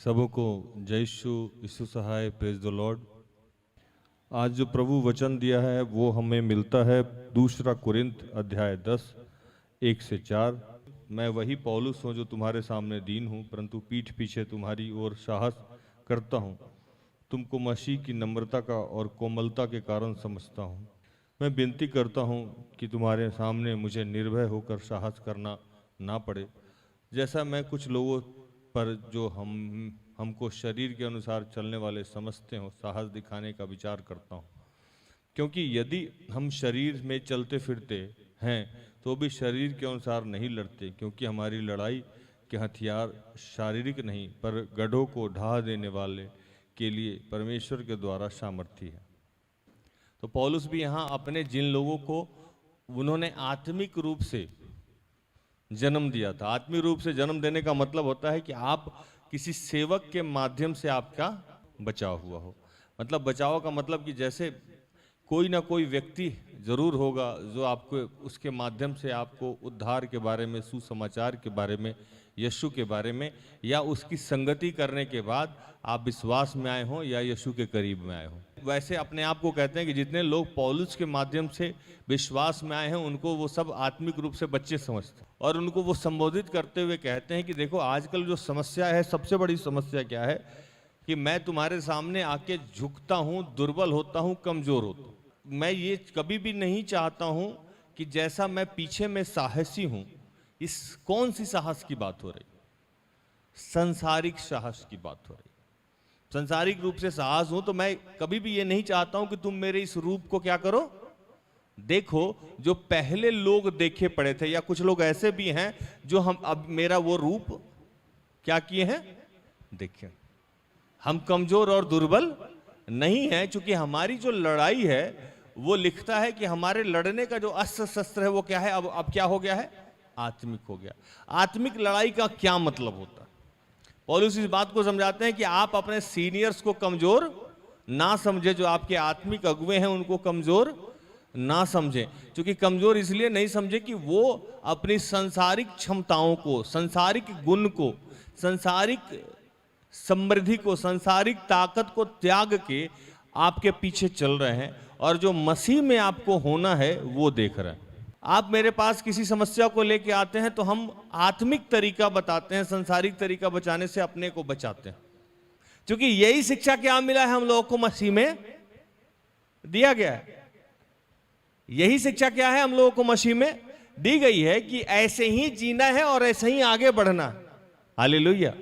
सबको जय यीशु सहाय, praise the Lord. आज जो प्रभु वचन दिया है वो हमें मिलता है 2 कुरिन्थ अध्याय 10 1-4। मैं वही पौलुस हूँ जो तुम्हारे सामने दीन हूँ, परंतु पीठ पीछे तुम्हारी ओर साहस करता हूँ। तुमको मसीह की नम्रता का और कोमलता के कारण समझता हूँ। मैं विनती करता हूँ कि तुम्हारे सामने मुझे निर्भय होकर साहस करना ना पड़े, जैसा मैं कुछ लोगों पर जो हमको शरीर के अनुसार चलने वाले समझते हो साहस दिखाने का विचार करता हूँ। क्योंकि यदि हम शरीर में चलते फिरते हैं तो भी शरीर के अनुसार नहीं लड़ते, क्योंकि हमारी लड़ाई के हथियार शारीरिक नहीं पर गढ़ों को ढा देने वाले के लिए परमेश्वर के द्वारा सामर्थी है। तो पौलुस भी यहाँ अपने जिन लोगों को उन्होंने आत्मिक रूप से जन्म दिया था, आत्मिक रूप से जन्म देने का मतलब होता है कि आप किसी सेवक के माध्यम से आपका बचाव हुआ हो। मतलब बचाव का मतलब कि जैसे कोई ना कोई व्यक्ति जरूर होगा जो आपको उसके माध्यम से आपको उद्धार के बारे में, सुसमाचार के बारे में, यीशु के बारे में, या उसकी संगति करने के बाद आप विश्वास में आए हों या यीशु के करीब में आए हों। वैसे अपने आप को कहते हैं कि जितने लोग पौलुस के माध्यम से विश्वास में आए हैं उनको वो सब आत्मिक रूप से बच्चे समझते हैं, और उनको वो संबोधित करते हुए कहते हैं कि देखो आजकल जो समस्या है, सबसे बड़ी समस्या क्या है कि मैं तुम्हारे सामने आके झुकता हूँ, दुर्बल होता हूँ, कमजोर होता हूँ। मैं ये कभी भी नहीं चाहता हूँ कि जैसा मैं पीछे में साहसी हूँ। इस कौन सी साहस की बात हो रही? संसारिक साहस की बात हो रही। संसारिक रूप से साहस हूं तो मैं कभी भी ये नहीं चाहता हूं कि तुम मेरे इस रूप को क्या करो, देखो जो पहले लोग देखे पड़े थे, या कुछ लोग ऐसे भी हैं जो हम अब मेरा वो रूप क्या किए हैं, देखें। हम कमजोर और दुर्बल नहीं हैं, क्योंकि हमारी जो लड़ाई है वो लिखता है कि हमारे लड़ने का जो अस्त्र शस्त्र है वो क्या है, अब क्या हो गया है, आत्मिक हो गया। आत्मिक लड़ाई का क्या मतलब होता है? पौलुस इस बात को समझाते हैं कि आप अपने सीनियर्स को कमजोर ना समझे, जो आपके आत्मिक अगुवे हैं उनको कमजोर ना समझे। क्योंकि कमजोर इसलिए नहीं समझे कि वो अपनी संसारिक क्षमताओं को, संसारिक गुण को, संसारिक समृद्धि को, संसारिक ताकत को त्याग के आपके पीछे चल रहे हैं, और जो मसीह में आपको होना है वो देख रहे हैं। आप मेरे पास किसी समस्या को लेके आते हैं तो हम आत्मिक तरीका बताते हैं, संसारिक तरीका बचाने से अपने को बचाते हैं। क्योंकि यही शिक्षा क्या मिला है हम लोगों को, मसीह में दिया गया है। यही शिक्षा क्या है हम लोगों को मसीह में दी गई है कि ऐसे ही जीना है और ऐसे ही आगे बढ़ना है। हालेलुया।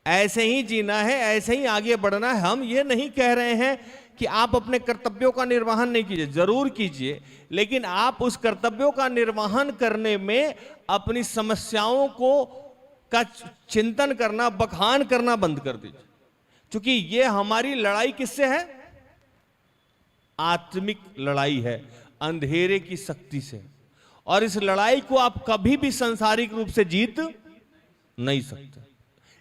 ऐसे ही जीना है, ऐसे ही आगे बढ़ना है। हम ये नहीं कह रहे हैं कि आप अपने कर्तव्यों का निर्वहन नहीं कीजिए, जरूर कीजिए, लेकिन आप उस कर्तव्यों का निर्वहन करने में अपनी समस्याओं को का चिंतन करना, बखान करना बंद कर दीजिए। क्योंकि ये हमारी लड़ाई किससे है? आत्मिक लड़ाई है, अंधेरे की शक्ति से। और इस लड़ाई को आप कभी भी सांसारिक रूप से जीत नहीं सकते।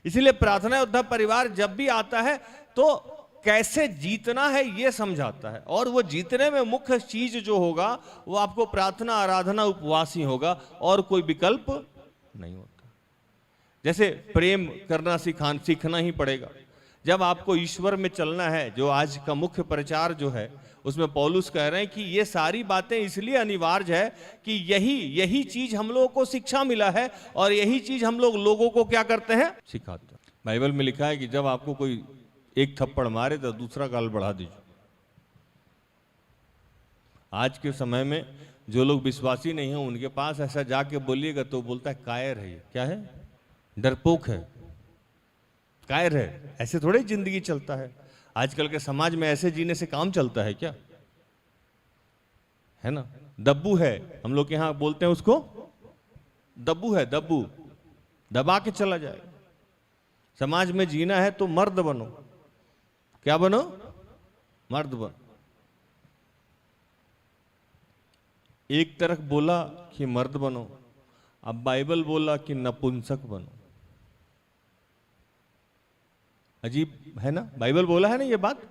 इसलिए प्रार्थना योद्धा परिवार जब भी आता है तो कैसे जीतना है ये समझाता है, और वो जीतने में मुख्य चीज जो होगा वो आपको प्रार्थना, आराधना, उपवास ही होगा, और कोई विकल्प नहीं होता। जैसे प्रेम करना सीखना ही पड़ेगा। जब आपको ईश्वर में चलना है, जो आज का मुख्य प्रचार जो है उसमें पौलुस कह रहे हैं कि ये सारी बातें इसलिए अनिवार्य है कि यही चीज हम लोगों को शिक्षा मिला है, और यही चीज हम लोगों को क्या करते हैं, सिखाते हैं। बाइबल में लिखा है कि जब आपको कोई एक थप्पड़ मारे तो दूसरा गाल बढ़ा दीजिए। आज के समय में जो लोग विश्वासी नहीं हैं उनके पास ऐसा जाके बोलिएगा तो बोलता है कायर है, ये क्या है, डरपोक है, कायर है। ऐसे थोड़े जिंदगी चलता है। आजकल के समाज में ऐसे जीने से काम चलता है क्या? है ना, दब्बू है, हम लोग यहां बोलते हैं उसको दब्बू है, दब्बू दबा के चला जाएगा। समाज में जीना है तो मर्द बनो। क्या बनो? मर्द बनो। एक तरफ बोला कि मर्द बनो, अब बाइबल बोला कि नपुंसक बनो। अजीब है ना? बाइबल बोला है ना ये बात।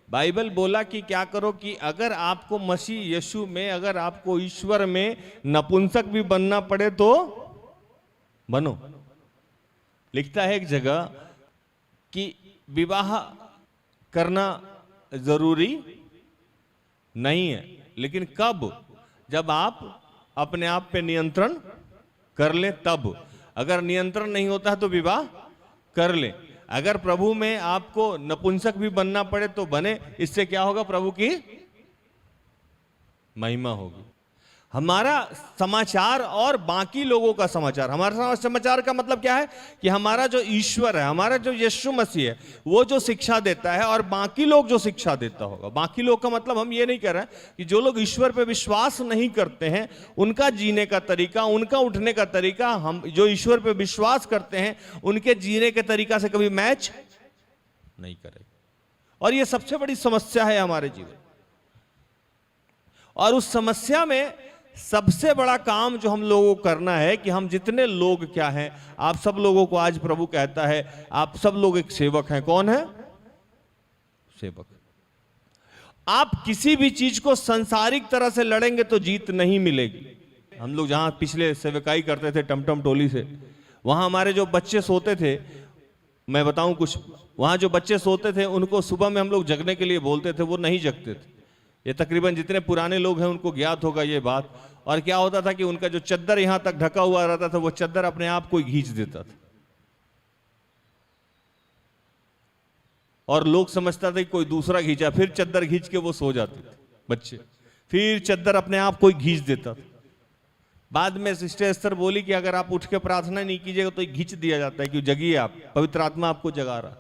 बाइबल बोला कि क्या करो कि अगर आपको मसीह यीशु में, अगर आपको ईश्वर में नपुंसक भी बनना पड़े तो बनो। लिखता है एक जगह कि विवाह करना जरूरी नहीं है, लेकिन कब? जब आप अपने आप पे नियंत्रण कर ले तब। अगर नियंत्रण नहीं होता है तो विवाह कर ले। अगर प्रभु में आपको नपुंसक भी बनना पड़े तो बने, इससे क्या होगा? प्रभु की महिमा होगी। हमारा समाचार और बाकी लोगों का समाचार, हमारा समाचार का मतलब क्या है? कि हमारा जो ईश्वर है, हमारा जो यीशु मसीह है, वो जो शिक्षा देता है और बाकी लोग जो शिक्षा देता होगा। बाकी लोग का मतलब हम ये नहीं कह रहे हैं कि जो लोग ईश्वर पे विश्वास नहीं करते हैं उनका जीने का तरीका, उनका उठने का तरीका, हम जो ईश्वर पे विश्वास करते हैं उनके जीने के तरीका से कभी मैच नहीं करेगा। और ये सबसे बड़ी समस्या है हमारे जीवन। और उस समस्या में सबसे बड़ा काम जो हम लोगों को करना है कि हम जितने लोग क्या हैं, आप सब लोगों को आज प्रभु कहता है आप सब लोग एक सेवक हैं। कौन है? सेवक। आप किसी भी चीज को सांसारिक तरह से लड़ेंगे तो जीत नहीं मिलेगी। हम लोग जहां पिछले सेवकाई करते थे टमटम टोली से, वहां हमारे जो बच्चे सोते थे, मैं बताऊं कुछ, वहां जो बच्चे सोते थे उनको सुबह में हम लोग जगने के लिए बोलते थे, वो नहीं जगते थे। ये तकरीबन जितने पुराने लोग हैं उनको ज्ञात होगा ये बात। और क्या होता था कि उनका जो चद्दर यहां तक ढका हुआ रहता था, वो चद्दर अपने आप कोई खींच देता था और लोग समझता था कि कोई दूसरा खींचा, फिर चद्दर खींच के वो सो जाते थे बच्चे, फिर चद्दर अपने आप कोई खींच देता था। बाद में सिस्टर एस्तर बोली कि अगर आप उठ के प्रार्थना नहीं कीजिएगा तो खींच दिया जाता है कि जगिए, आप पवित्र आत्मा आपको जगा रहा,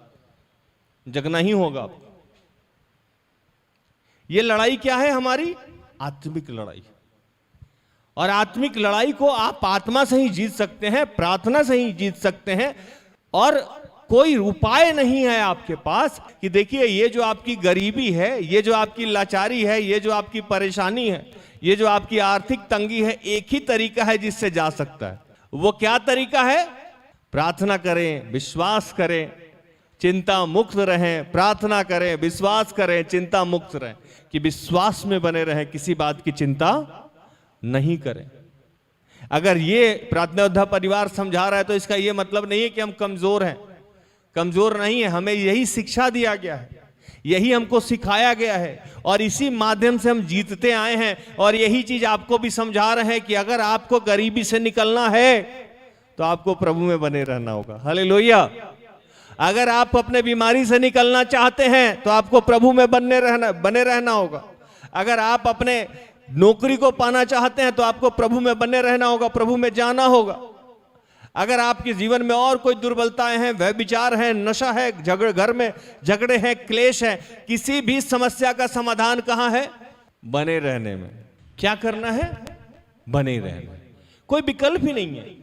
जगना ही होगा आपको। ये लड़ाई क्या है? हमारी आत्मिक लड़ाई। और आत्मिक लड़ाई को आप आत्मा से ही जीत सकते हैं, प्रार्थना से ही जीत सकते हैं। और कोई उपाय नहीं है आपके पास कि देखिए ये जो आपकी गरीबी है, ये जो आपकी लाचारी है, ये जो आपकी परेशानी है, ये जो आपकी आर्थिक तंगी है, एक ही तरीका है जिससे जा सकता है। वो क्या तरीका है? प्रार्थना करें, विश्वास करें, चिंता मुक्त रहें। प्रार्थना करें, विश्वास करें, चिंता मुक्त रहें। कि विश्वास में बने रहें, किसी बात की चिंता नहीं करें। अगर ये प्रार्थना योद्धा परिवार समझा रहा है तो इसका ये मतलब नहीं है कि हम कमजोर हैं। कमजोर नहीं है, हमें यही शिक्षा दिया गया है, यही हमको सिखाया गया है और इसी माध्यम से हम जीतते आए हैं। और यही चीज आपको भी समझा रहे हैं कि अगर आपको गरीबी से निकलना है तो आपको प्रभु में बने रहना होगा। हालेलुया। अगर आप अपने बीमारी से निकलना चाहते हैं तो आपको प्रभु में बने रहना होगा। अगर आप अपने नौकरी को पाना चाहते हैं तो आपको प्रभु में बने रहना होगा, प्रभु में जाना होगा। अगर आपके जीवन में और कोई दुर्बलताएं हैं, व्यभिचार है, नशा है, घर में झगड़े हैं, क्लेश है, किसी भी समस्या का समाधान कहां है? बने रहने में। क्या करना है? बने रहना। कोई विकल्प ही नहीं है,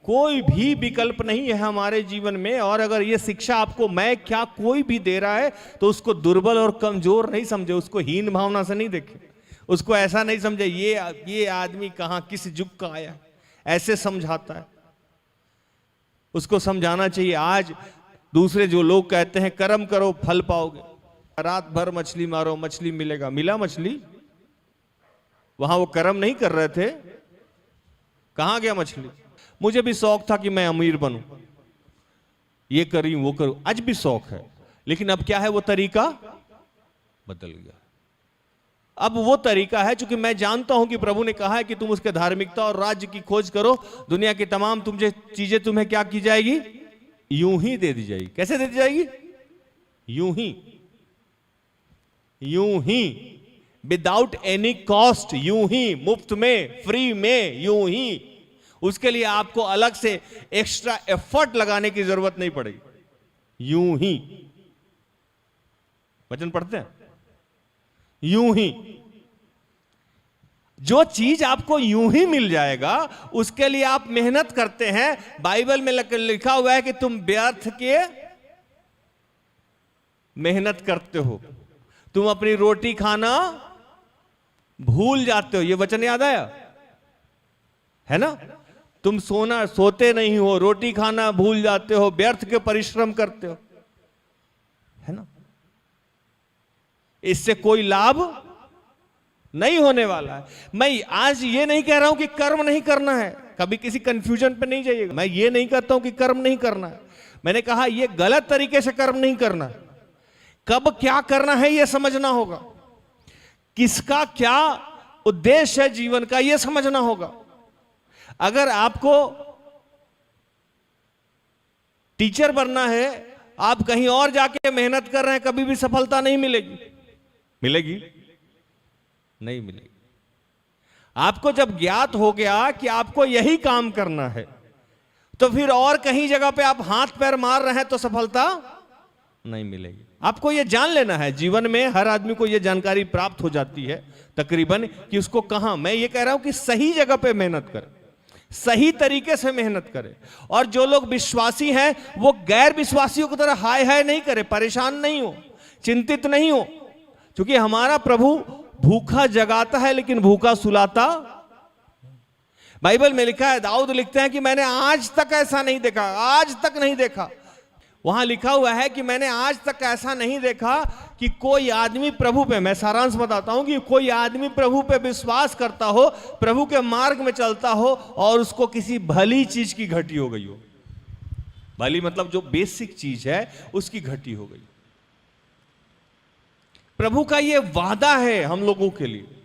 कोई भी विकल्प नहीं है हमारे जीवन में। और अगर ये शिक्षा आपको मैं क्या कोई भी दे रहा है तो उसको दुर्बल और कमजोर नहीं समझे, उसको हीन भावना से नहीं देखे, उसको ऐसा नहीं समझे ये आदमी कहां किस युग का आया ऐसे समझाता है। उसको समझाना चाहिए आज दूसरे जो लोग कहते हैं कर्म करो फल पाओगे, रात भर मछली मारो मछली मिलेगा, मिला मछली? वहां वो कर्म नहीं कर रहे थे, कहां गया मछली? मुझे भी शौक था कि मैं अमीर बनूं, ये करी वो करूं, आज भी शौक है, लेकिन अब क्या है? वो तरीका बदल गया। अब वो तरीका है, क्योंकि मैं जानता हूं कि प्रभु ने कहा है कि तुम उसके धार्मिकता और राज्य की खोज करो, दुनिया की तमाम चीजें तुम्हें क्या की जाएगी? यूं ही दे दी जाएगी। कैसे दे दी जाएगी? यूं ही, विदाउट एनी कॉस्ट, यूं ही, मुफ्त में, फ्री में, यूं ही। उसके लिए आपको अलग से एक्स्ट्रा एफर्ट लगाने की जरूरत नहीं पड़ेगी, यूं ही। वचन पढ़ते हैं, यूं ही। जो चीज आपको यूं ही मिल जाएगा उसके लिए आप मेहनत करते हैं। बाइबल में लिखा हुआ है कि तुम व्यर्थ के मेहनत करते हो, तुम अपनी रोटी खाना भूल जाते हो। ये वचन याद आया है ना? तुम सोते नहीं हो, रोटी खाना भूल जाते हो, व्यर्थ के परिश्रम करते हो, है ना? इससे कोई लाभ नहीं होने वाला है। मैं आज ये नहीं कह रहा हूं कि कर्म नहीं करना है, कभी किसी कंफ्यूजन पे नहीं जाइएगा। मैं ये नहीं कहता हूं कि कर्म नहीं करना है, मैंने कहा यह गलत तरीके से कर्म नहीं करना, कब क्या करना है यह समझना होगा, किसका क्या उद्देश्य है जीवन का यह समझना होगा। अगर आपको टीचर बनना है, आप कहीं और जाके मेहनत कर रहे हैं, कभी भी सफलता नहीं मिलेगी। मिलेगी? नहीं मिलेगी। आपको जब ज्ञात हो गया कि आपको यही काम करना है, तो फिर और कहीं जगह पे आप हाथ पैर मार रहे हैं तो सफलता नहीं मिलेगी। आपको यह जान लेना है, जीवन में हर आदमी को यह जानकारी प्राप्त हो जाती है तकरीबन कि उसको कहां, मैं ये कह रहा हूं कि सही जगह पे मेहनत करें, सही तरीके से मेहनत करें। और जो लोग विश्वासी हैं वो गैर विश्वासियों की तरह हाय हाय नहीं करे, परेशान नहीं हो, चिंतित नहीं हो, क्योंकि हमारा प्रभु भूखा जगाता है लेकिन भूखा सुलाता। बाइबल में लिखा है, दाऊद लिखते हैं कि मैंने आज तक ऐसा नहीं देखा, आज तक नहीं देखा। वहां लिखा हुआ है कि मैंने आज तक ऐसा नहीं देखा कि कोई आदमी प्रभु पे, मैं सारांश बताता हूं, कि कोई आदमी प्रभु पे विश्वास करता हो, प्रभु के मार्ग में चलता हो और उसको किसी भली चीज की घटी हो गई हो। भली मतलब जो बेसिक चीज है उसकी घटी हो गई। प्रभु का यह वादा है हम लोगों के लिए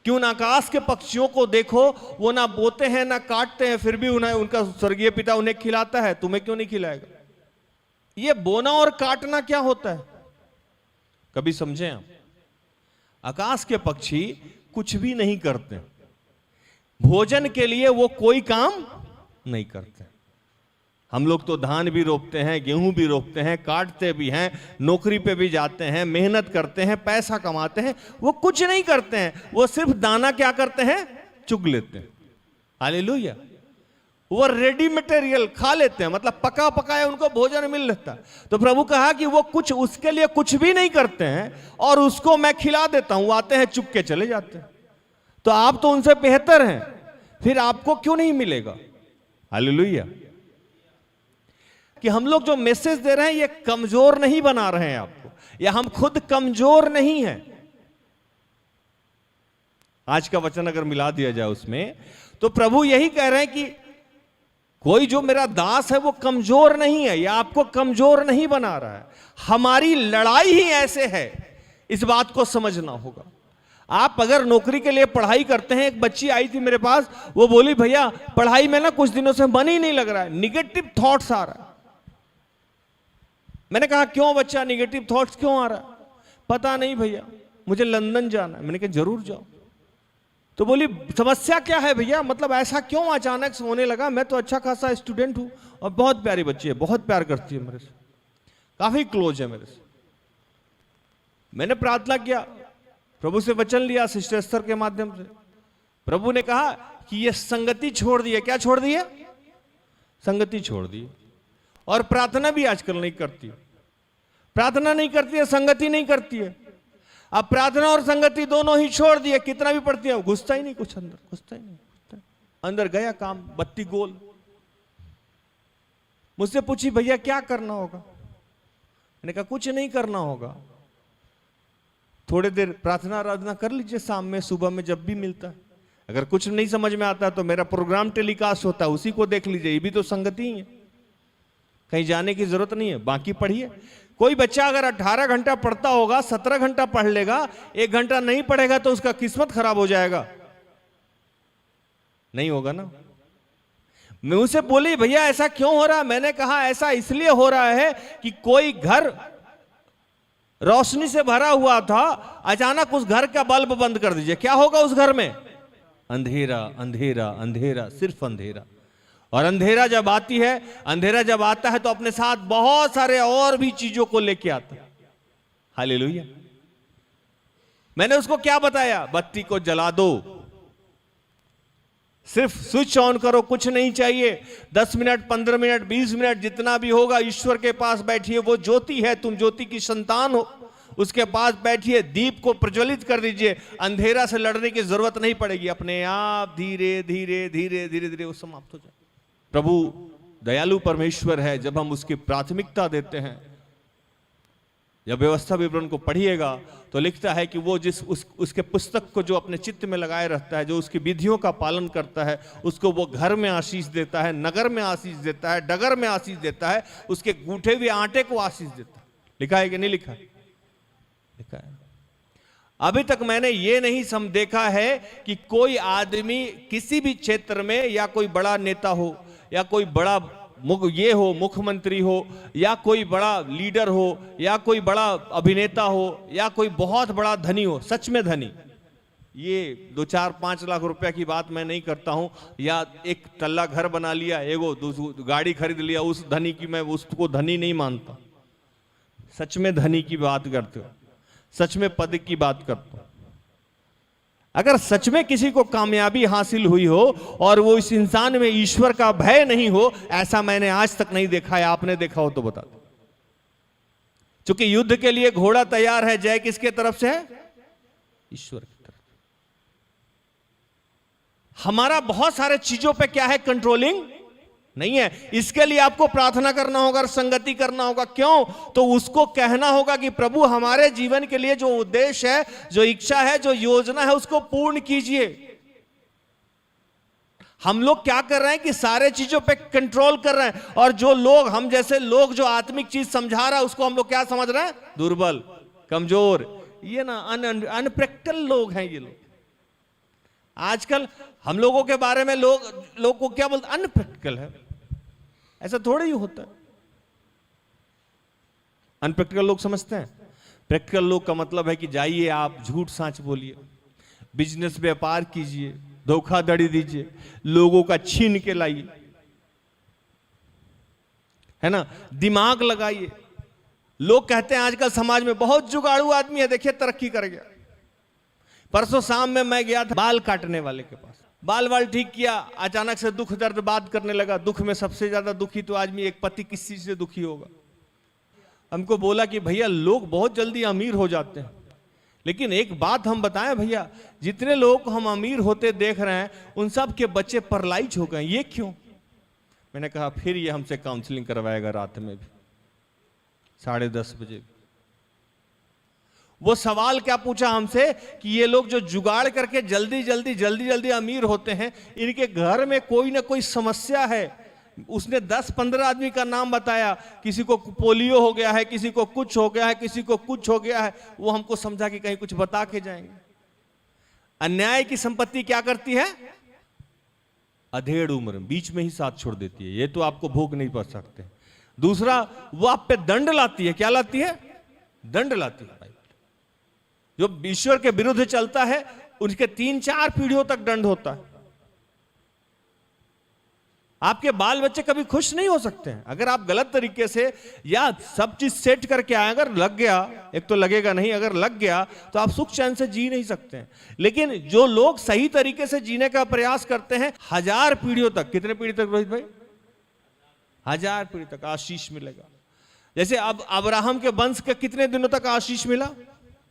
कि उन आकाश के पक्षियों को देखो, वो ना बोते हैं ना काटते हैं, फिर भी उन्हें उनका स्वर्गीय पिता उन्हें खिलाता है, तुम्हें क्यों नहीं खिलाएगा? ये बोना और काटना क्या होता है, कभी समझे आप? आकाश के पक्षी कुछ भी नहीं करते, भोजन के लिए वो कोई काम नहीं करते। हम लोग तो धान भी रोपते हैं, गेहूं भी रोपते हैं, काटते भी हैं, नौकरी पे भी जाते हैं, मेहनत करते हैं, पैसा कमाते हैं, वो कुछ नहीं करते हैं, वो सिर्फ दाना क्या करते हैं, चुग लेते हैं। हालेलुया। वो रेडी मटेरियल खा लेते हैं, मतलब पका पकाया उनको भोजन मिल लेता है। तो प्रभु कहा कि वो कुछ उसके लिए कुछ भी नहीं करते हैं और उसको मैं खिला देता हूं, आते हैं चुग के चले जाते हैं। तो आप तो उनसे बेहतर हैं, फिर आपको क्यों नहीं मिलेगा? हालेलुया। कि हम लोग जो मैसेज दे रहे हैं ये कमजोर नहीं बना रहे हैं आपको, या हम खुद कमजोर नहीं हैं। आज का वचन अगर मिला दिया जाए उसमें, तो प्रभु यही कह रहे हैं कि कोई जो मेरा दास है वो कमजोर नहीं है, या आपको कमजोर नहीं बना रहा है। हमारी लड़ाई ही ऐसे है, इस बात को समझना होगा। आप अगर नौकरी के लिए पढ़ाई करते हैं, एक बच्ची आई थी मेरे पास, वो बोली भैया पढ़ाई में ना कुछ दिनों से मन ही नहीं लग रहा है, निगेटिव थॉट्स आ रहा है। मैंने कहा क्यों बच्चा, निगेटिव थॉट्स क्यों आ रहा है? पता नहीं भैया, मुझे लंदन जाना है। मैंने कहा जरूर जाओ। तो बोली समस्या क्या है भैया, मतलब ऐसा क्यों अचानक से होने लगा? मैं तो अच्छा खासा स्टूडेंट हूं और बहुत प्यारी बच्ची है, बहुत प्यार करती है मेरे से, काफी क्लोज है मेरे से। मैंने प्रार्थना किया, प्रभु से वचन लिया सिस्टर एस्थर के माध्यम से। प्रभु ने कहा कि ये संगति छोड़ दी है। क्या छोड़ दी है? संगति छोड़ दी। और प्रार्थना भी आजकल नहीं करती, प्रार्थना नहीं करती है, संगति नहीं करती है। अब प्रार्थना और संगति दोनों ही छोड़ दिए, कितना भी पढ़ती है घुसता ही नहीं कुछ अंदर, घुसता ही नहीं। अंदर गया काम, बत्ती गोल। मुझसे पूछी भैया क्या करना होगा? मैंने कहा कुछ नहीं करना होगा, थोड़ी देर प्रार्थना आराधना कर लीजिए, शाम में सुबह में जब भी मिलता है। अगर कुछ नहीं समझ में आता तो मेरा प्रोग्राम टेलीकास्ट होता है, उसी को देख लीजिए, ये भी तो संगति ही है, कहीं जाने की जरूरत नहीं है। बाकी पढ़िए। कोई बच्चा अगर 18 घंटा पढ़ता होगा, 17 घंटा पढ़ लेगा, 1 घंटा नहीं पढ़ेगा तो उसका किस्मत खराब हो जाएगा, नहीं होगा ना? मैं उसे बोली भैया ऐसा क्यों हो रहा? मैंने कहा ऐसा इसलिए हो रहा है कि कोई घर रोशनी से भरा हुआ था, अचानक उस घर का बल्ब बंद कर दीजिए, क्या होगा उस घर में? अंधेरा अंधेरा अंधेरा, सिर्फ अंधेरा। और अंधेरा जब आती है, अंधेरा जब आता है तो अपने साथ बहुत सारे और भी चीजों को लेके आता है। हालेलुया। मैंने उसको क्या बताया? बत्ती को जला दो, सिर्फ स्विच ऑन करो, कुछ नहीं चाहिए। 10 मिनट 15 मिनट 20 मिनट जितना भी होगा, ईश्वर के पास बैठिए, वो ज्योति है, तुम ज्योति की संतान हो, उसके पास बैठिए, दीप को प्रज्वलित कर दीजिए। अंधेरा से लड़ने की जरूरत नहीं पड़ेगी, अपने आप धीरे धीरे धीरे धीरे धीरे वो समाप्त हो जाए। प्रभु दयालु परमेश्वर है, जब हम उसकी प्राथमिकता देते हैं जब व्यवस्था विवरण को पढ़िएगा तो लिखता है कि वो उसके पुस्तक को जो अपने चित्त में लगाए रहता है, जो उसकी विधियों का पालन करता है, उसको वो घर में आशीष देता है, नगर में आशीष देता है, डगर में आशीष देता है, उसके गूंथे हुए आटे को आशीष देता है। लिखा है कि नहीं लिखा? लिखा है। अभी तक मैंने ये नहीं देखा है कि कोई आदमी किसी भी क्षेत्र में, या कोई बड़ा नेता हो, या कोई बड़ा ये हो, मुख्यमंत्री हो, या कोई बड़ा लीडर हो, या कोई बड़ा अभिनेता हो, या कोई बहुत बड़ा धनी हो, सच में धनी, ये 2-4-5 लाख रुपए की बात मैं नहीं करता हूं, या एक तल्ला घर बना लिया, एगो गाड़ी खरीद लिया, उस धनी की मैं उसको धनी नहीं मानता। सच में धनी की बात करते हो, सच में पद की बात करते हो। अगर सच में किसी को कामयाबी हासिल हुई हो और वो इस इंसान में ईश्वर का भय नहीं हो, ऐसा मैंने आज तक नहीं देखा है। आपने देखा हो तो बता दो। क्योंकि युद्ध के लिए घोड़ा तैयार है, जय किसके तरफ से है? ईश्वर की तरफ। हमारा बहुत सारे चीजों पे क्या है? कंट्रोलिंग नहीं है। इसके लिए आपको प्रार्थना करना होगा और संगति करना होगा। क्यों? तो उसको कहना होगा कि प्रभु हमारे जीवन के लिए जो उद्देश्य है, जो इच्छा है, जो योजना है, उसको पूर्ण कीजिए। हम लोग क्या कर रहे हैं कि सारे चीजों पे कंट्रोल कर रहे हैं, और जो लोग, हम जैसे लोग जो आत्मिक चीज समझा रहा है, उसको हम लोग क्या समझ रहे हैं? दुर्बल, कमजोर, ये ना अनप्रैक्टिकल लोग हैं ये लोग। आजकल हम लोगों के बारे में लोग को क्या बोलते? अनप्रैक्टिकल है। ऐसा थोड़ा ही होता है। अनप्रैक्टिकल लोग समझते हैं। प्रैक्टिकल लोग का मतलब है कि जाइए आप झूठ साच बोलिए, बिजनेस व्यापार कीजिए, धोखाधड़ी दीजिए, लोगों का छीन के लाइए, है ना, दिमाग लगाइए। लोग कहते हैं आजकल समाज में बहुत जुगाड़ू आदमी है, देखिए तरक्की कर गया। परसों शाम में मैं गया था बाल काटने वाले के पास, बाल ठीक किया, अचानक से दुख दर्द बात करने लगा। दुख में सबसे ज्यादा दुखी तो आदमी एक पति किस चीज से दुखी होगा। हमको बोला कि भैया लोग बहुत जल्दी अमीर हो जाते हैं, लेकिन एक बात हम बताएं भैया, जितने लोग को हम अमीर होते देख रहे हैं उन सब के बच्चे पैरालाइज हो गए, ये क्यों? मैंने कहा फिर ये हमसे काउंसलिंग करवाएगा रात में भी 10:30 बजे। वो सवाल क्या पूछा हमसे कि ये लोग जो जुगाड़ करके जल्दी अमीर होते हैं, इनके घर में कोई ना कोई समस्या है। उसने 10-15 आदमी का नाम बताया, किसी को पोलियो हो गया है, किसी को कुछ हो गया है, किसी को कुछ हो गया है। वो हमको समझा कि कहीं कुछ बता के जाएंगे। अन्याय की संपत्ति क्या करती है? अधेड़ उम्र में बीच में ही साथ छोड़ देती है। ये तो आपको भोग नहीं पा सकते। दूसरा, वो आप पे दंड लाती है। क्या लाती है? दंड लाती है। जो ईश्वर के विरुद्ध चलता है उनके 3-4 पीढ़ियों तक दंड होता है। आपके बाल बच्चे कभी खुश नहीं हो सकते हैं अगर आप गलत तरीके से या सब चीज सेट करके आए। अगर लग गया, एक तो लगेगा नहीं, अगर लग गया तो आप सुख चैन से जी नहीं सकते हैं। लेकिन जो लोग सही तरीके से जीने का प्रयास करते हैं, 1000 पीढ़ियों तक, कितने पीढ़ी तक रोहित भाई? 1000 पीढ़ी तक आशीष मिलेगा। जैसे अब अब्राहम के वंश के कितने दिनों तक आशीष मिला?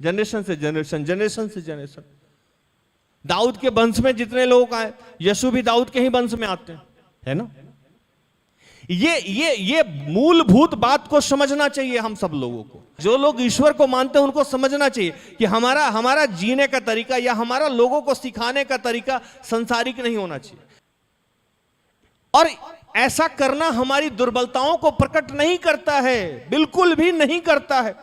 जनरेशन से जनरेशन, जनरेशन से जनरेशन। दाऊद के वंश में जितने लोग आए, यीशु भी दाऊद के ही वंश में आते हैं, है ना। ये मूलभूत बात को समझना चाहिए हम सब लोगों को। जो लोग ईश्वर को मानते हैं उनको समझना चाहिए कि हमारा जीने का तरीका या हमारा लोगों को सिखाने का तरीका संसारिक नहीं होना चाहिए। और ऐसा करना हमारी दुर्बलताओं को प्रकट नहीं करता है, बिल्कुल भी नहीं करता है।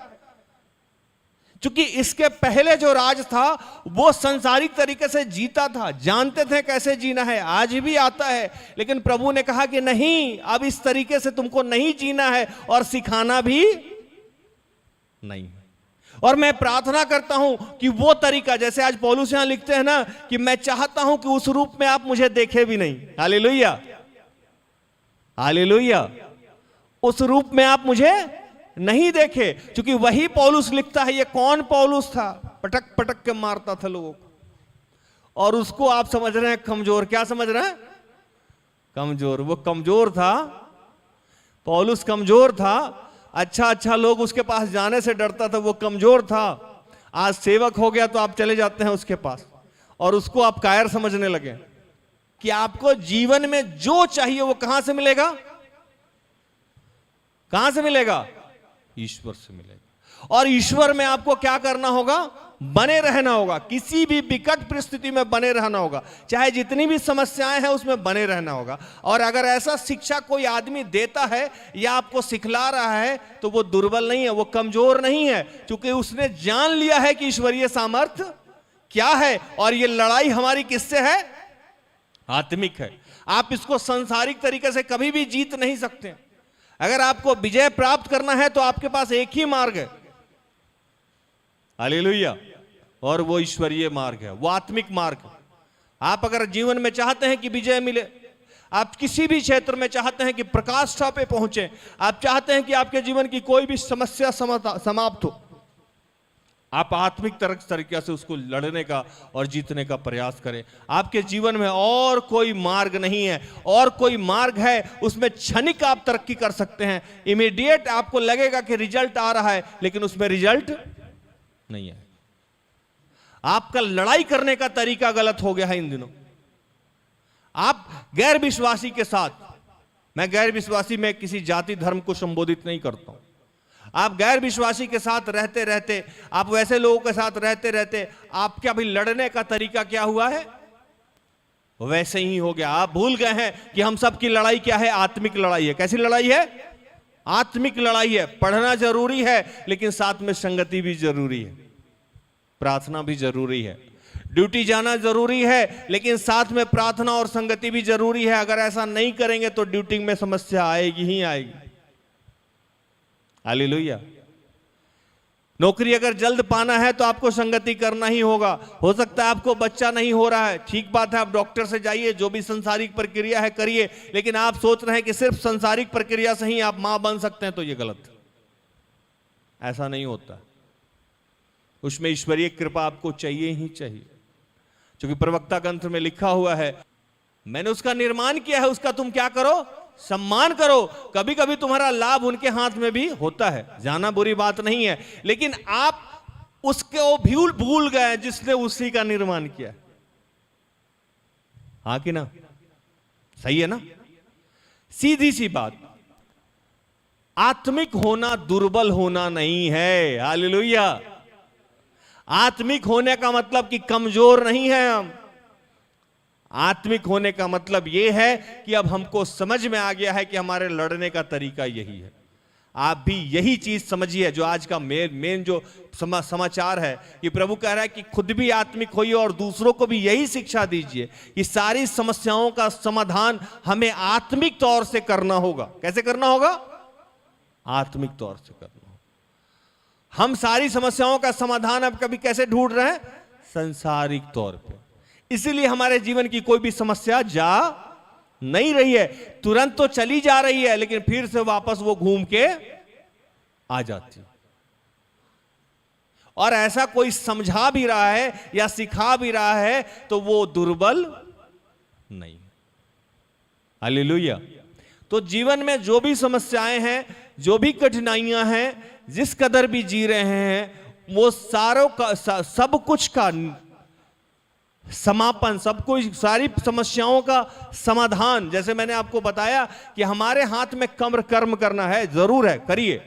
क्योंकि इसके पहले जो राज था वो संसारिक तरीके से जीता था, जानते थे कैसे जीना है, आज भी आता है। लेकिन प्रभु ने कहा कि नहीं, अब इस तरीके से तुमको नहीं जीना है और सिखाना भी नहीं। और मैं प्रार्थना करता हूं कि वो तरीका, जैसे आज पौलुस यहां लिखते हैं ना कि मैं चाहता हूं कि उस रूप में आप मुझे देखे भी नहीं। Hallelujah, hallelujah. उस रूप में आप मुझे नहीं देखे। क्योंकि वही पौलुस लिखता है। ये कौन पौलुस था? पटक पटक के मारता था लोगों को, और उसको आप समझ रहे हैं कमजोर। क्या समझ रहे हैं? कमजोर। वो कमजोर था, पौलुस कमजोर था। अच्छा लोग उसके पास जाने से डरता था, वो कमजोर था। आज सेवक हो गया तो आप चले जाते हैं उसके पास और उसको आप कायर समझने लगे कि आपको जीवन में जो चाहिए वो कहां से मिलेगा? कहां से मिलेगा? ईश्वर से मिलेगा। और ईश्वर में आपको क्या करना होगा? बने रहना होगा। किसी भी विकट परिस्थिति में बने रहना होगा, चाहे जितनी भी समस्याएं हैं उसमें बने रहना होगा। और अगर ऐसा शिक्षा कोई आदमी देता है या आपको सिखला रहा है तो वो दुर्बल नहीं है, वो कमजोर नहीं है, क्योंकि उसने जान लिया है कि ईश्वरीय सामर्थ्य क्या है। और ये लड़ाई हमारी किससे है? आत्मिक है। आप इसको सांसारिक तरीके से कभी भी जीत नहीं सकते। अगर आपको विजय प्राप्त करना है तो आपके पास एक ही मार्ग है, हालेलुया, और वो ईश्वरीय मार्ग है, वो आत्मिक मार्ग है। आप अगर जीवन में चाहते हैं कि विजय मिले, आप किसी भी क्षेत्र में चाहते हैं कि प्रकाष्ठा पे पहुंचे, आप चाहते हैं कि आपके जीवन की कोई भी समस्या समाप्त हो, आप आत्मिक तरीके से उसको लड़ने का और जीतने का प्रयास करें। आपके जीवन में और कोई मार्ग नहीं है, और कोई मार्ग है उसमें क्षणिक आप तरक्की कर सकते हैं, इमीडिएट आपको लगेगा कि रिजल्ट आ रहा है, लेकिन उसमें रिजल्ट नहीं है। आपका लड़ाई करने का तरीका गलत हो गया है इन दिनों। आप गैर विश्वासी के साथ, मैं गैर विश्वासी में किसी जाति धर्म को संबोधित नहीं करता हूं, आप गैर विश्वासी के साथ रहते रहते, आप वैसे लोगों के साथ रहते रहते आपका भी लड़ने का तरीका क्या हुआ है? वैसे ही हो गया। आप भूल गए हैं कि हम सब की लड़ाई क्या है? आत्मिक लड़ाई है। कैसी लड़ाई है? आत्मिक लड़ाई है। पढ़ना जरूरी है, लेकिन साथ में संगति भी जरूरी है, प्रार्थना भी जरूरी है। ड्यूटी जाना जरूरी है, लेकिन साथ में प्रार्थना और संगति भी जरूरी है। अगर ऐसा नहीं करेंगे तो ड्यूटी में समस्या आएगी ही आएगी। हालेलुया। नौकरी अगर जल्द पाना है तो आपको संगति करना ही होगा। हो सकता है आपको बच्चा नहीं हो रहा है, ठीक बात है, आप डॉक्टर से जाइए, जो भी संसारिक प्रक्रिया है करिए, लेकिन आप सोच रहे हैं कि सिर्फ संसारिक प्रक्रिया से ही आप मां बन सकते हैं, तो यह गलत है। ऐसा नहीं होता। उसमें ईश्वरीय कृपा आपको चाहिए ही चाहिए, क्योंकि प्रवक्ता ग्रंथ में लिखा हुआ है, मैंने उसका निर्माण किया है, उसका तुम क्या करो? सम्मान करो। कभी कभी तुम्हारा लाभ उनके हाथ में भी होता है, जाना बुरी बात नहीं है, लेकिन आप उसको भूल गए जिसने उसी का निर्माण किया। हाँ कि ना? सही है ना? सीधी सी बात। आत्मिक होना दुर्बल होना नहीं है। हालेलुया। आत्मिक होने का मतलब कि कमजोर नहीं है हम। आत्मिक होने का मतलब यह है कि अब हमको समझ में आ गया है कि हमारे लड़ने का तरीका यही है। आप भी यही चीज समझिए, जो आज का मेन जो समाचार है कि प्रभु कह रहा है कि खुद भी आत्मिक होइए और दूसरों को भी यही शिक्षा दीजिए कि सारी समस्याओं का समाधान हमें आत्मिक तौर से करना होगा। कैसे करना होगा? आत्मिक तौर से करना होगा। हम सारी समस्याओं का समाधान अब कभी कैसे ढूंढ रहे हैं? संसारिक तौर पे। इसीलिए हमारे जीवन की कोई भी समस्या जा नहीं रही है। तुरंत तो चली जा रही है, लेकिन फिर से वापस वो घूम के आ जाती है। और ऐसा कोई समझा भी रहा है या सिखा भी रहा है तो वो दुर्बल नहीं। हालेलुया। तो जीवन में जो भी समस्याएं हैं, जो भी कठिनाइयां हैं, जिस कदर भी जी रहे हैं, वो सारों का सब कुछ का समापन, सब कुछ, सारी समस्याओं का समाधान, जैसे मैंने आपको बताया कि हमारे हाथ में कर्म करना है, जरूर है, करिए,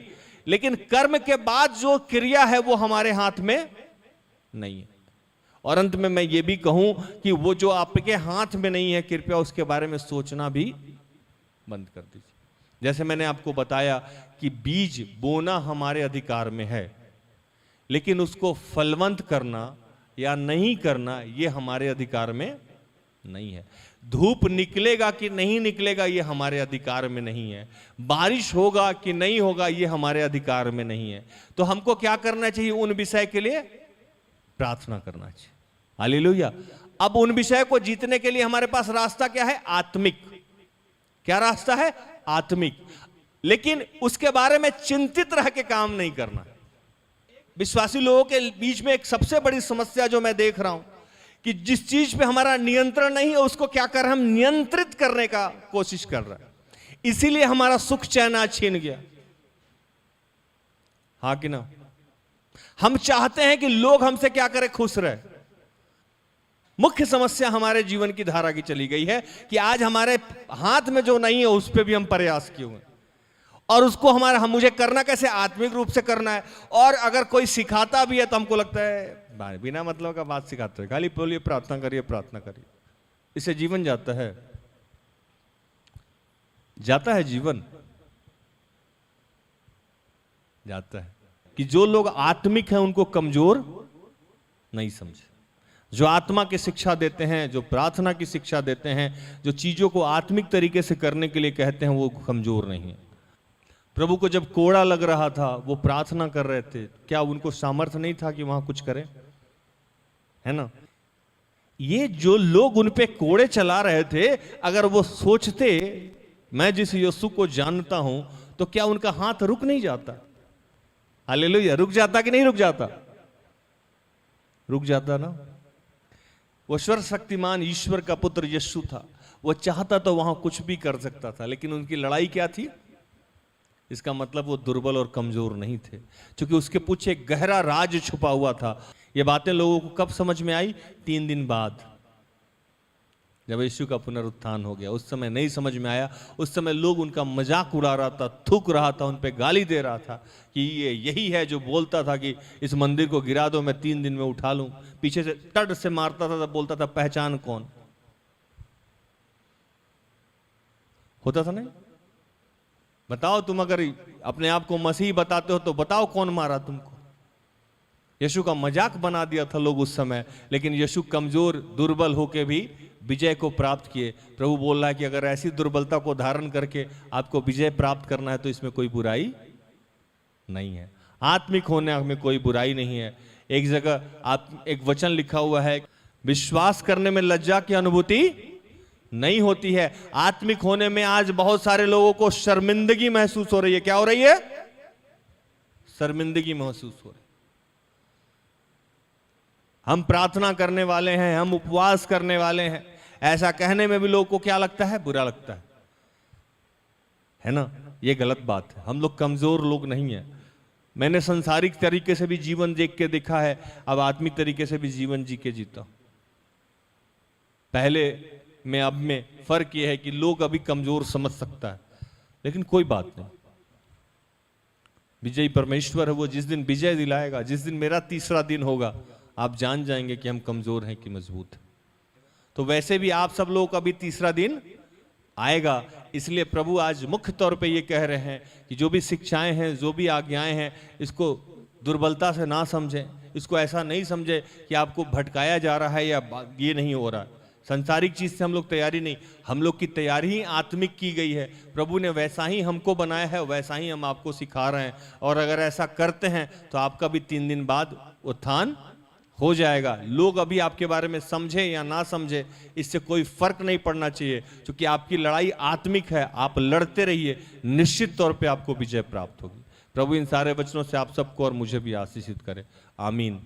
लेकिन कर्म के बाद जो क्रिया है वो हमारे हाथ में नहीं है। और अंत में मैं ये भी कहूं कि वो जो आपके हाथ में नहीं है, कृपया उसके बारे में सोचना भी बंद कर दीजिए। जैसे मैंने आपको बताया कि बीज बोना हमारे अधिकार में है, लेकिन उसको फलवंत करना या नहीं करना ये हमारे अधिकार में नहीं है। धूप निकलेगा कि नहीं निकलेगा ये हमारे अधिकार में नहीं है। बारिश होगा कि नहीं होगा ये हमारे अधिकार में नहीं है। तो हमको क्या करना चाहिए? उन विषय के लिए प्रार्थना करना चाहिए। हालेलुया। अब उन विषय को जीतने के लिए हमारे पास रास्ता क्या है? आत्मिक। क्या रास्ता है? आत्मिक। लेकिन उसके बारे में चिंतित रह के काम नहीं करना। विश्वासी लोगों के बीच में एक सबसे बड़ी समस्या जो मैं देख रहा हूं कि जिस चीज पे हमारा नियंत्रण नहीं है उसको क्या कर रहे हैं? हम नियंत्रित करने का कोशिश कर रहे हैं। इसीलिए हमारा सुख चैन आज छीन गया। हाँ कि ना? हम चाहते हैं कि लोग हमसे क्या करें? खुश रहे। मुख्य समस्या हमारे जीवन की धारा की चली गई है कि आज हमारे हाथ में जो नहीं है उस पर भी हम प्रयास किए हुए। और उसको हम मुझे करना कैसे, आत्मिक रूप से करना है। और अगर कोई सिखाता भी है तो हमको लगता है बिना मतलब का बात सिखाते हैं, खाली बोलिए प्रार्थना करिए प्रार्थना करिए, इससे जीवन जाता है जीवन जाता है। कि जो लोग आत्मिक हैं उनको कमजोर नहीं समझे, जो आत्मा की शिक्षा देते हैं, जो प्रार्थना की शिक्षा देते हैं, जो चीजों को आत्मिक तरीके से करने के लिए कहते हैं, वो कमजोर नहीं है। प्रभु को जब कोड़ा लग रहा था, वो प्रार्थना कर रहे थे, क्या उनको सामर्थ्य नहीं था कि वहां कुछ करें? है ना? ये जो लोग उन पे कोड़े चला रहे थे, अगर वो सोचते मैं जिस यीशु को जानता हूं, तो क्या उनका हाथ रुक नहीं जाता? हालेलुया, रुक जाता कि नहीं रुक जाता? रुक जाता ना। वो सर्वशक्तिमान ईश्वर का पुत्र यीशु था, वो चाहता तो वहां कुछ भी कर सकता था, लेकिन उनकी लड़ाई क्या थी? इसका मतलब वो दुर्बल और कमजोर नहीं थे, क्योंकि उसके पीछे एक गहरा राज छुपा हुआ था। ये बातें लोगों को कब समझ में आई? 3 दिन बाद, जब यीशु का पुनरुत्थान हो गया। उस समय नहीं समझ में आया। उस समय लोग उनका मजाक उड़ा रहा था, थूक रहा था, उन पे गाली दे रहा था कि ये यही है जो बोलता था कि इस मंदिर को गिरा दो, मैं 3 दिन में उठा लूं। पीछे से टड से मारता था, तब बोलता था पहचान कौन? होता था नहीं? बताओ, तुम अगर अपने आप को मसीह बताते हो तो बताओ कौन मारा तुमको? यीशु का मजाक बना दिया था लोग उस समय, लेकिन यीशु कमजोर दुर्बल होके भी विजय को प्राप्त किए। प्रभु बोल रहा है कि अगर ऐसी दुर्बलता को धारण करके आपको विजय प्राप्त करना है तो इसमें कोई बुराई नहीं है। आत्मिक होने में कोई बुराई नहीं है। एक जगह आप एक वचन लिखा हुआ है, विश्वास करने में लज्जा की अनुभूति नहीं होती है। आत्मिक होने में आज बहुत सारे लोगों को शर्मिंदगी महसूस हो रही है। क्या हो रही है? शर्मिंदगी महसूस हो रही है। हम प्रार्थना करने वाले हैं, हम उपवास करने वाले हैं, ऐसा कहने में भी लोगों को क्या लगता है? बुरा लगता है ना? ये गलत बात है। हम लोग कमजोर लोग नहीं हैं। मैंने संसारिक तरीके से भी जीवन देख के देखा है, अब आत्मिक तरीके से भी जीवन जी के जीता। पहले में अब में फर्क यह है कि लोग अभी कमजोर समझ सकता है, लेकिन कोई बात नहीं। विजयी परमेश्वर है, वो जिस दिन विजय दिलाएगा, जिस दिन मेरा तीसरा दिन होगा, आप जान जाएंगे कि हम कमजोर हैं कि मजबूत हैं। तो वैसे भी आप सब लोगों का भी तीसरा दिन आएगा। इसलिए प्रभु आज मुख्य तौर पे ये कह रहे हैं कि जो भी शिक्षाएं हैं, जो भी आज्ञाएं हैं, इसको दुर्बलता से ना समझें। इसको ऐसा नहीं समझे कि आपको भटकाया जा रहा है या ये नहीं हो रहा है। संसारिक चीज से हम लोग तैयारी नहीं, हम लोग की तैयारी ही आत्मिक की गई है। प्रभु ने वैसा ही हमको बनाया है, वैसा ही हम आपको सिखा रहे हैं। और अगर ऐसा करते हैं तो आपका भी 3 दिन बाद उत्थान हो जाएगा। लोग अभी आपके बारे में समझे या ना समझे, इससे कोई फर्क नहीं पड़ना चाहिए, क्योंकि आपकी लड़ाई आत्मिक है। आप लड़ते रहिए, निश्चित तौर पे आपको विजय प्राप्त होगी। प्रभु इन सारे वचनों से आप सबको और मुझे भी आशीषित करे। आमीन।